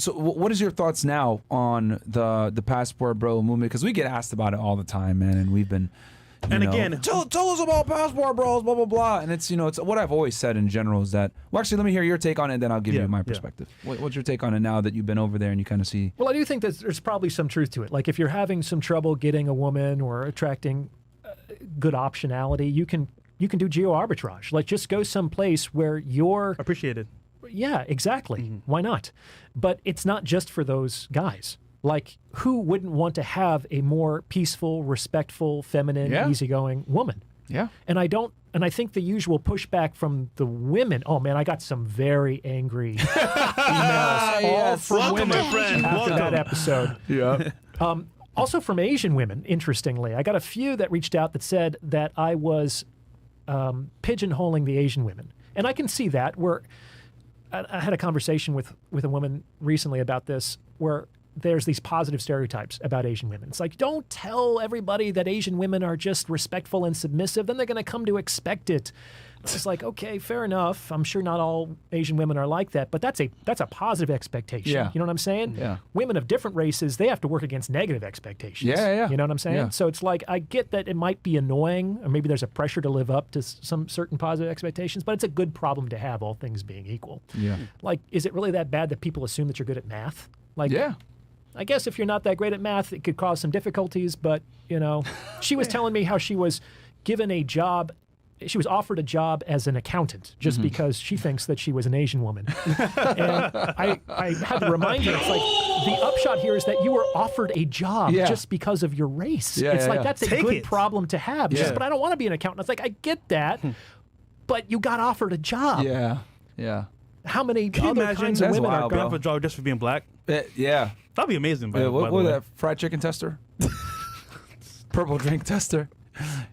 what is your thoughts now on the Passport Bro movement? Because we get asked about it all the time, man, and we've been. And again, tell us about Passport Bros, blah blah blah. And it's it's what I've always said in general is that. Well, actually, let me hear your take on it, and then I'll give you my perspective. What's your take on it now that you've been over there and you kind of see? Well, I do think that there's probably some truth to it. Like if you're having some trouble getting a woman or attracting good optionality, you can do geo arbitrage. Like just go someplace where you're appreciated. Yeah, exactly. Why not? But it's not just for those guys. Like, who wouldn't want to have a more peaceful, respectful, feminine, easygoing woman? Yeah. And I think the usual pushback from the women, oh man, I got some very angry emails all from Welcome, women my friend. after that episode. Yeah. Also from Asian women, interestingly. I got a few that reached out that said that I was pigeonholing the Asian women. And I can see that. I had a conversation with a woman recently about this where there's these positive stereotypes about Asian women. It's like, don't tell everybody that Asian women are just respectful and submissive, then they're going to come to expect it. It's like, okay, fair enough. I'm sure not all Asian women are like that, but that's a positive expectation. Yeah. You know what I'm saying? Yeah. Women of different races, they have to work against negative expectations. Yeah. You know what I'm saying? Yeah. So it's like, I get that it might be annoying, or maybe there's a pressure to live up to some certain positive expectations, but it's a good problem to have, all things being equal. Yeah. Like, is it really that bad that people assume that you're good at math? Like, Yeah. I guess if you're not that great at math, it could cause some difficulties, but, she was telling me how she was given a job. She was offered a job as an accountant just because she thinks that she was an Asian woman. And I had to remind her, it's like, the upshot here is that you were offered a job just because of your race. It's like, that's a good problem to have. She says, but I don't want to be an accountant. It's like, I get that, but you got offered a job. Yeah. Yeah. How many Can you other imagine kinds of That's women wild, are bro. going for a job just for being black? Yeah. That'd be amazing. By What the was way. that? Fried chicken tester? Purple drink tester?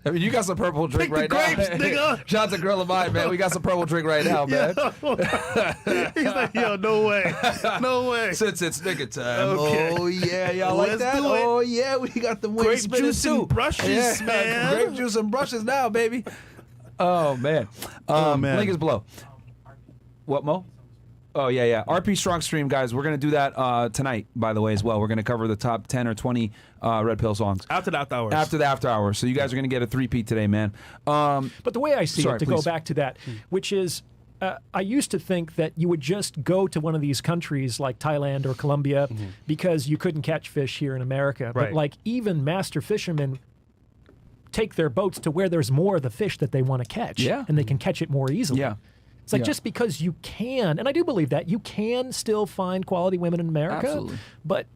I mean, you got some purple drink Pick the right grapes, now. nigga. Shout out to Girl of Mine, man. We got some purple drink right now, man. He's like, yo, no way. No way. Since it's nigga time. Okay. Oh, yeah. Y'all like Let's that? do it. Oh, yeah. We got the Grape juice and brushes, man. Grape juice and brushes now, baby. Oh, man. man. Link is below. What, Mo? Oh, yeah. RP Strong Stream, guys. We're going to do that tonight, by the way, as well. We're going to cover the top 10 or 20 Red Pill songs. After the after hours. After the after hours. So you guys are going to get a three-peat today, man. But the way I see Sorry, it, to please. go back to that, which is, I used to think that you would just go to one of these countries like Thailand or Colombia because you couldn't catch fish here in America. Right. But like even master fishermen take their boats to where there's more of the fish that they want to catch. Yeah. And they can catch it more easily. Yeah. It's like Yeah. just because you can, and I do believe that, you can still find quality women in America. Absolutely. But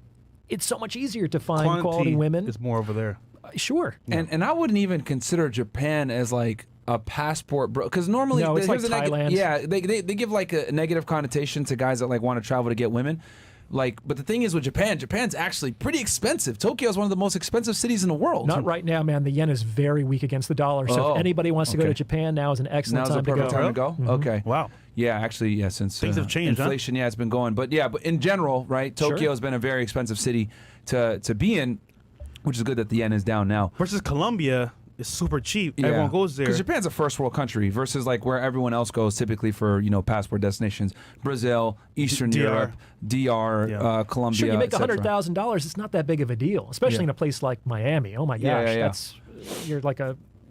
it's so much easier to find quality women. is more over there. Sure. And I wouldn't even consider Japan as like a passport, bro. Because normally, No, it's here's like the Thailand. Yeah, they give like a negative connotation to guys that like want to travel to get women. Like, but the thing is with Japan's actually pretty expensive. Tokyo is one of the most expensive cities in the world. Not right now, man. The yen is very weak against the dollar. So Oh, if anybody wants to go okay. to Japan, now is an excellent Now's the time to perfect go. time to go. Mhm. Okay. Wow. Yeah, actually, yeah. Since Things have changed, huh? inflation, yeah, it's been going. But yeah, but in general, right? Tokyo Sure. has been a very expensive city to be in, which is good that the yen is down now. Versus Colombia is super cheap. Everyone goes there. Because Japan's a first world country versus like where everyone else goes typically for passport destinations: Brazil, Eastern DR. Europe, DR, Yeah. Colombia. Sure, you make et cetera. $100,000. It's not that big of a deal, especially Yeah. in a place like Miami. Oh my gosh, Yeah, yeah. you're like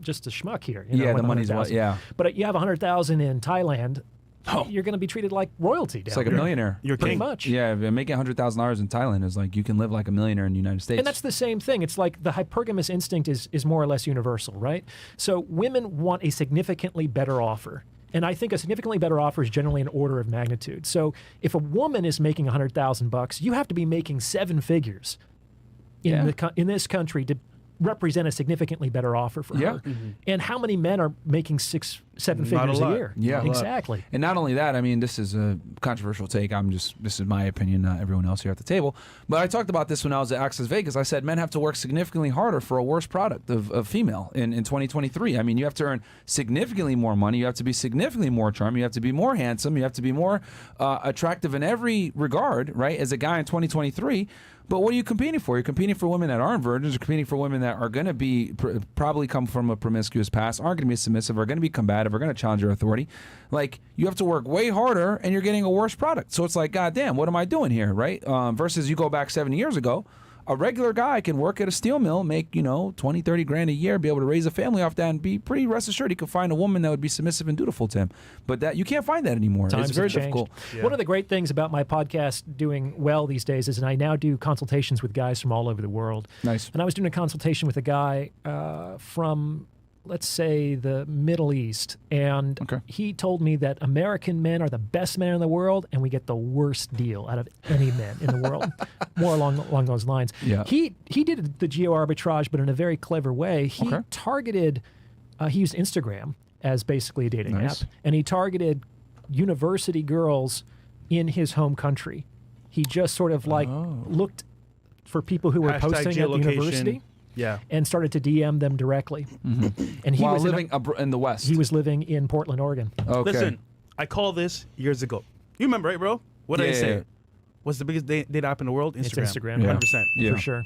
just a schmuck here. Yeah, with the money's 100,000. yeah. But you have 100,000 in Thailand. Oh. You're going to be treated like royalty down It's like a there. millionaire. You're Pretty king. much. Yeah, making $100,000 in Thailand is like you can live like a millionaire in the United States. And that's the same thing. It's like the hypergamous instinct is more or less universal, right? So women want a significantly better offer. And I think a significantly better offer is generally an order of magnitude. So if a woman is making $100,000, you have to be making seven figures in in this country to represent a significantly better offer for Yeah. her. And how many men are making 6-7 Not a figures a lot. year? Yeah. Not a lot. Exactly. And not only that, I mean, this is a controversial take. This is my opinion, not everyone else here at the table. But I talked about this when I was at Access Vegas. I said men have to work significantly harder for a worse product of female in 2023. I mean, you have to earn significantly more money. You have to be significantly more charming. You have to be more handsome. You have to be more attractive in every regard, right, as a guy in 2023. But what are you competing for? You're competing for women that aren't virgins. You're competing for women that are going to be probably come from a promiscuous past, aren't going to be submissive, are going to be combative. bad, if we're going to challenge your authority, like you have to work way harder and you're getting a worse product. So it's like, God damn, what am I doing here, right? Versus you go back 7 years ago, a regular guy can work at a steel mill, make, 20, 30 grand a year, be able to raise a family off that, and be pretty rest assured he could find a woman that would be submissive and dutiful to him. But that you can't find that anymore. Times It's very have changed. difficult. Yeah. One of the great things about my podcast doing well these days is, and I now do consultations with guys from all over the world. Nice. And I was doing a consultation with a guy from, let's say, the Middle East, and Okay. he told me that American men are the best men in the world, and we get the worst deal out of any men in the world. More along those lines. Yeah. He did the geo arbitrage, but in a very clever way. He Okay. targeted. He used Instagram as basically a dating Nice. app, and he targeted university girls in his home country. He just sort of like looked for people who were Hashtag posting at the geolocation. university Yeah. and started to DM them directly. And he While was living in the West. he was living in Portland, Oregon. okay. Listen, I called this years ago. You remember, right, bro? What did I Yeah. say? What's the biggest date app in the world? Instagram. It's Instagram, Yeah. 100%. Yeah. for sure.